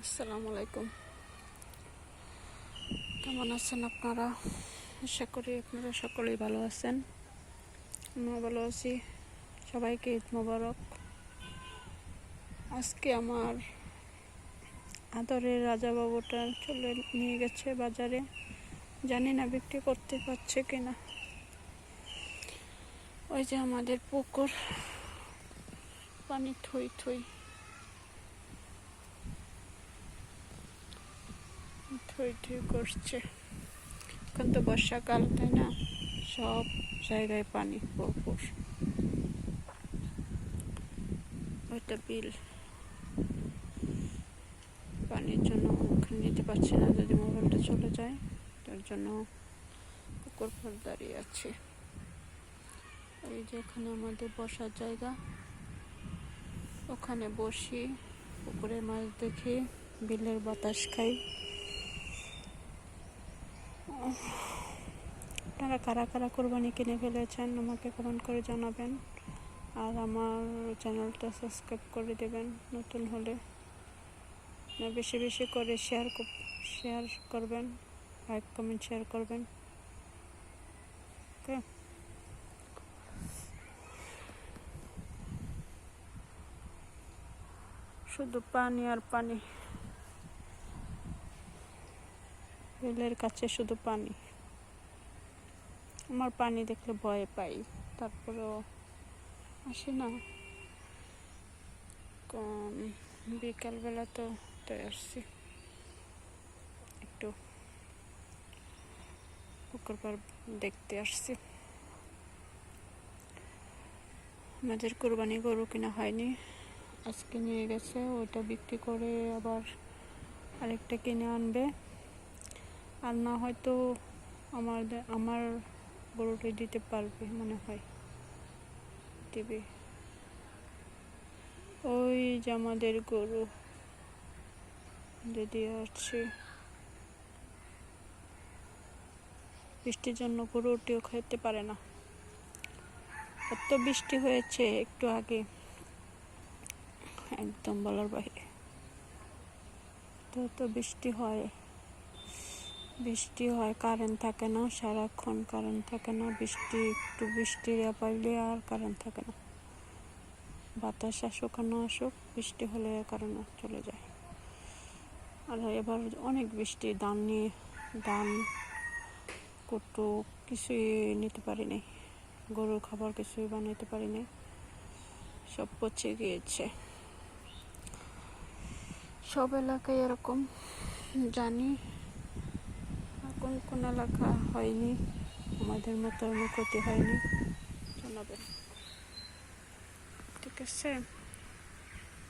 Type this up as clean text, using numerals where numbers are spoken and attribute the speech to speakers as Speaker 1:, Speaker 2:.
Speaker 1: আসসালামু আলাইকুম। কেমন আছেন আপনারা? আশা করি আপনারা সকলেই ভালো আছেন। আমিও ভালো আছি। সবাইকে ঈদ মোবারক। আজকে আমার আদরের রাজা বাবুটা চলে নিয়ে গেছে বাজারে, জানি না বিক্রি করতে পারছে কিনা। ওই যে আমাদের পুকুর, পানি থই থই থই থই করছে। এখন তো বর্ষাকাল, তাই না? সব জায়গায় পানি ভরপুর। ওইটা বিল, পানির জন্য ওখানে নিতে পারছি না, যদি মোবাইলটা চলে যায়। তার জন্য পুকুর পাড় দাঁড়িয়ে আছে। এই যে এখানে আমাদের বসার জায়গা, ওখানে বসি, পুকুরের মাছ দেখি, বিলের বাতাস খাই। আপনারা কারা কারা কোরবানি কিনে ফেলেছেন আমাকে কমেন্ট করে জানাবেন, আর আমার চ্যানেলটা সাবস্ক্রাইব করে দেবেন নতুন হলে। বেশি বেশি করে শেয়ার করবেন, লাইক কমেন্ট শেয়ার করবেন। ওকে, শুধু পানি আর পানি, বিলের কাছে শুধু পানি। আমার পানি দেখলে ভয় পাই, তারপরেও আসি না। বিকালবেলা তো তাই আসছি, একটু পুকুর পাড় দেখতে আসছি। আমাদের কোরবানি গরু কিনা হয়নি, আজকে নিয়ে গেছে। ওইটা বিক্রি করে আবার আরেকটা কিনে আনবে, আর না হয়তো আমার গরুটাই দিতে পারবে মনে হয়, দিবে। ওই যে আমাদের গরু যদি আসছে, বৃষ্টির জন্য গরু উঠেও খেতে পারে না। এত বৃষ্টি হয়েছে একটু আগে, একদম বলার বাইরে। তো বৃষ্টি হয়, কারেন্ট থাকে না, সারাক্ষণ কারেন্ট থাকে না। একটু বৃষ্টির পাইলে আর কারেন্ট থাকে না। বাতাস আসুক আর না আসুক, বৃষ্টি হলে কারেন্ট চলে যায়। আর এবার অনেক বৃষ্টি, ধান কুটু কিছুই নিতে পারি নাই, গরুর খাবার কিছুই বানাইতে পারি নাই, সব পচে গিয়েছে। সব এলাকায় এরকম, জানি কোন কোন এলাকা হয়নি, আমাদের মতো ক্ষতি হয়নি, জানাবেন। ঠিক আছে।